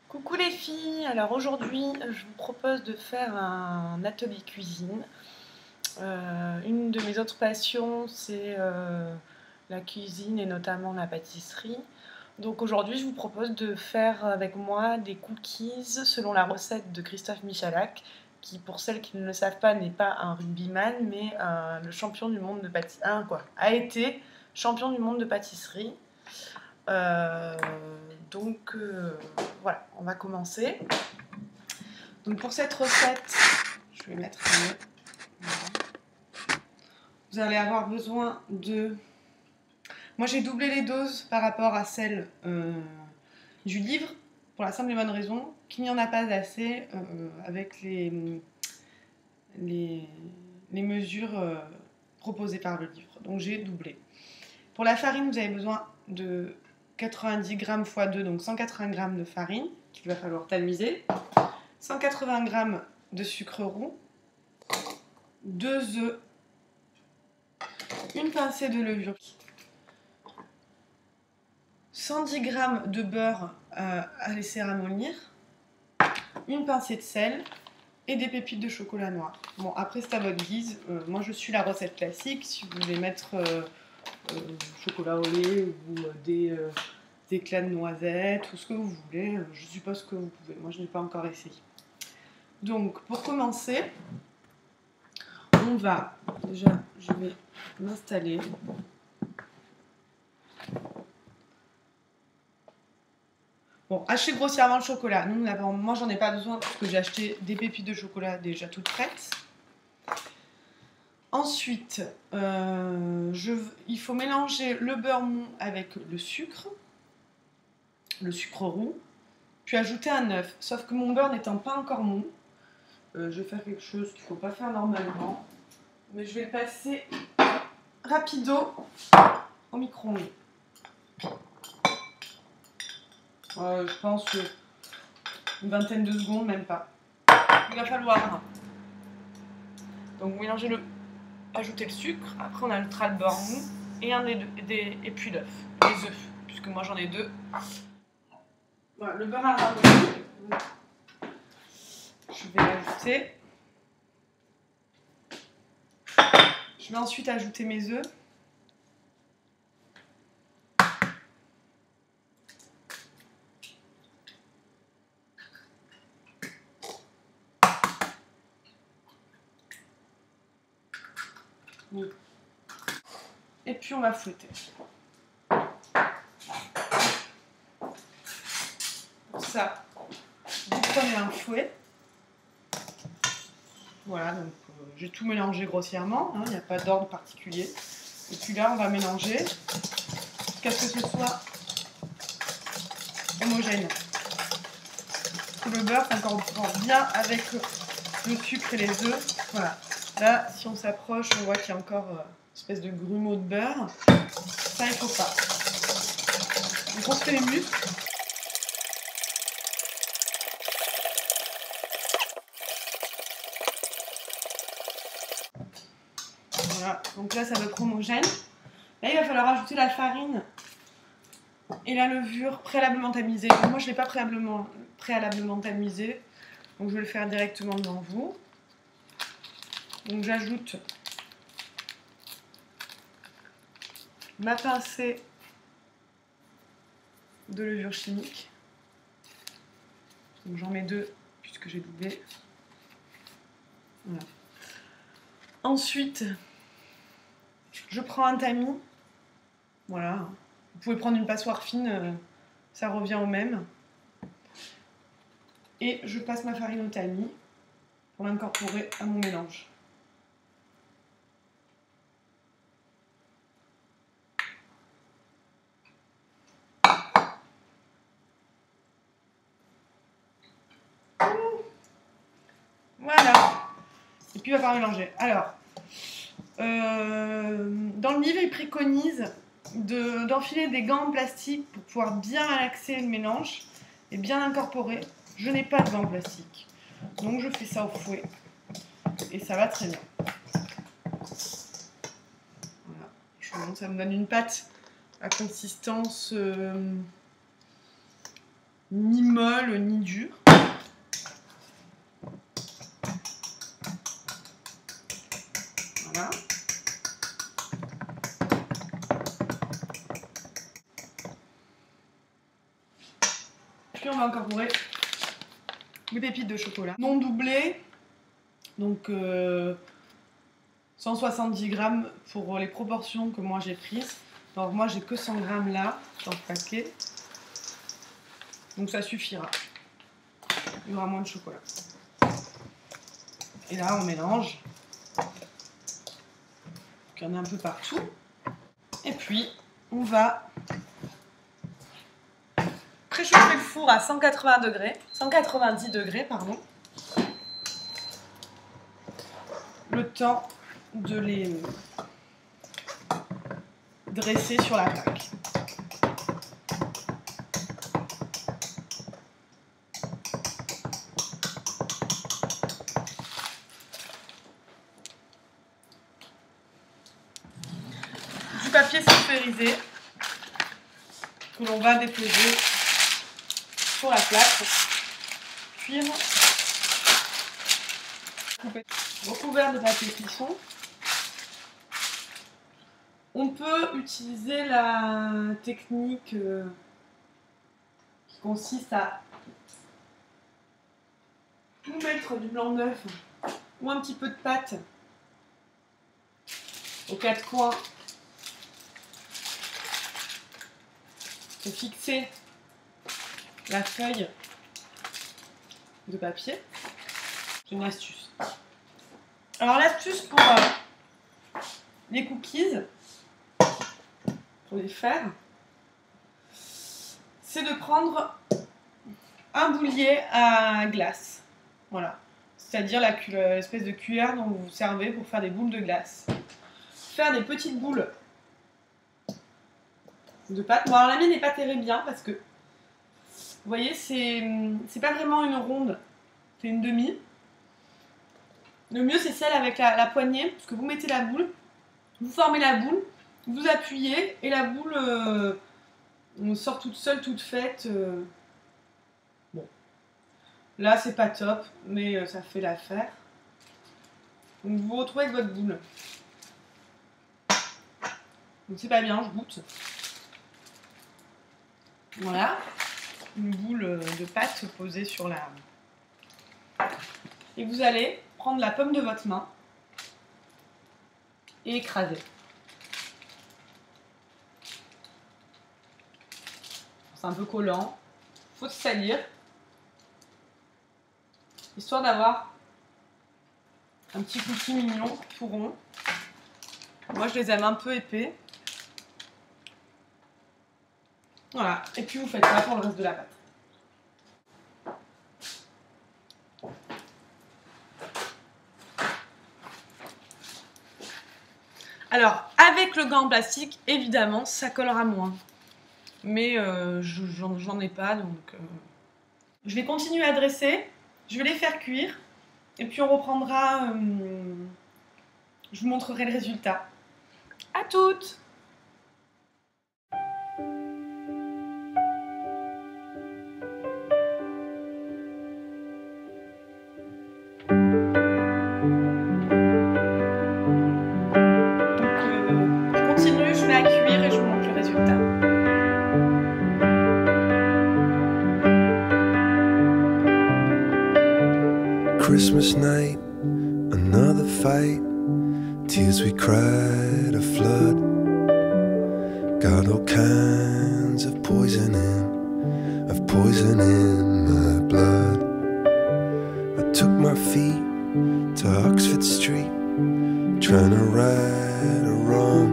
Coucou les filles, alors aujourd'hui je vous propose de faire un atelier cuisine. Une de mes autres passions c'est la cuisine et notamment la pâtisserie. Donc aujourd'hui je vous propose de faire avec moi des cookies selon la recette de Christophe Michalak, qui pour celles qui ne le savent pas n'est pas un rugbyman mais le champion du monde de pâtisserie, a été champion du monde de pâtisserie. Euh, voilà, on va commencer. Donc pour cette recette, je vais mettre mieux. Voilà. Vous allez avoir besoin de... Moi j'ai doublé les doses par rapport à celles du livre, pour la simple et bonne raison qu'il n'y en a pas assez avec les mesures proposées par le livre. Donc j'ai doublé. Pour la farine, vous avez besoin de 90 g x 2, donc 180 g de farine qu'il va falloir tamiser, 180 g de sucre roux, 2 œufs, une pincée de levure, 110 g de beurre à laisser ramollir, une pincée de sel et des pépites de chocolat noir. Bon, après c'est à votre guise. Moi je suis la recette classique. Si vous voulez mettre chocolat au lait ou des éclats de noisettes ou ce que vous voulez, je suppose que vous pouvez. Moi je n'ai pas encore essayé. Donc pour commencer, on va déjà, je vais m'installer. Bon, hachez grossièrement le chocolat. Moi j'en ai pas besoin parce que j'ai acheté des pépites de chocolat déjà toutes prêtes. Ensuite, il faut mélanger le beurre mou avec le sucre roux, puis ajouter un œuf. Sauf que mon beurre n'étant pas encore mou, je vais faire quelque chose qu'il ne faut pas faire normalement, mais je vais le passer rapido au micro-ondes. Je pense une vingtaine de secondes, même pas. Il va falloir donc mélanger ajouter le sucre, après on ajoutera le beurre mou et puis l'œuf, les œufs, puisque moi j'en ai 2. Voilà, le beurre à ramolli, je vais l'ajouter. Je vais ensuite ajouter mes œufs. Et puis on va fouetter. Pour ça, vous prenez un fouet. Voilà, donc j'ai tout mélangé grossièrement, il n'y a pas d'ordre particulier. Et puis là, on va mélanger jusqu'à ce que ce soit homogène. Que le beurre s'incorpore bien avec le sucre et les œufs. Voilà. Là, si on s'approche, on voit qu'il y a encore une espèce de grumeau de beurre. Ça, il ne faut pas. Donc on se fait les muscles. Voilà. Donc là, ça va être homogène. Là, il va falloir ajouter la farine et la levure préalablement tamisée. Moi, je ne l'ai pas préalablement tamisée, donc je vais le faire directement devant vous. Donc j'ajoute ma pincée de levure chimique. Donc j'en mets 2 puisque j'ai doublé. Voilà. Ensuite, je prends un tamis. Voilà. Vous pouvez prendre une passoire fine, ça revient au même. Et je passe ma farine au tamis pour l'incorporer à mon mélange. Voilà. Et puis il va falloir mélanger. Alors, dans le livre, il préconise d'enfiler des gants en plastique pour pouvoir bien relaxer le mélange et bien l'incorporer. Je n'ai pas de gants en plastique, donc je fais ça au fouet et ça va très bien. Voilà. Ça me donne une pâte à consistance ni molle ni dure. Voilà. Puis on va incorporer des pépites de chocolat non doublées, donc 170 grammes pour les proportions que moi j'ai prises. Alors moi j'ai que 100 grammes là dans le paquet, donc ça suffira. Il y aura moins de chocolat. Et là on mélange. Il y en a un peu partout. Et puis on va préchauffer le four à 190 degrés, pardon. Le temps de les dresser sur la plaque. Du papier sulfurisé que l'on va déposer sur la plaque, cuire, recouvert de papier cuisson. On peut utiliser la technique qui consiste à tout mettre du blanc d'œuf ou un petit peu de pâte aux quatre coins et fixer la feuille de papier. C'est une astuce. Alors l'astuce pour les cookies, pour les faire, c'est de prendre un boulier à glace. Voilà. C'est-à-dire l'espèce de cuillère dont vous vous servez pour faire des boules de glace. Faire des petites boules de pâte. Bon, alors la mienne n'est pas terrible bien parce que, vous voyez, c'est pas vraiment une ronde, c'est une demi. Le mieux, c'est celle avec la poignée, parce que vous mettez la boule, vous formez la boule, vous appuyez et la boule sort toute seule, toute faite. Bon, là c'est pas top, mais ça fait l'affaire. Donc vous vous retrouvez avec votre boule. Donc c'est pas bien, je goûte. Voilà, une boule de pâte posée sur la... Et vous allez prendre la paume de votre main et écraser. C'est un peu collant, il faut se salir, histoire d'avoir un petit cookie mignon, tout rond. Moi je les aime un peu épais. Voilà, et puis vous faites ça pour le reste de la pâte. Alors, avec le gant en plastique, évidemment, ça collera moins. Mais j'en ai pas, donc... Je vais continuer à dresser, je vais les faire cuire, et puis on reprendra... je vous montrerai le résultat. À toutes! Christmas night, another fight, tears we cried a flood. Got all kinds of poison in my blood. I took my feet to Oxford Street, trying to right a wrong.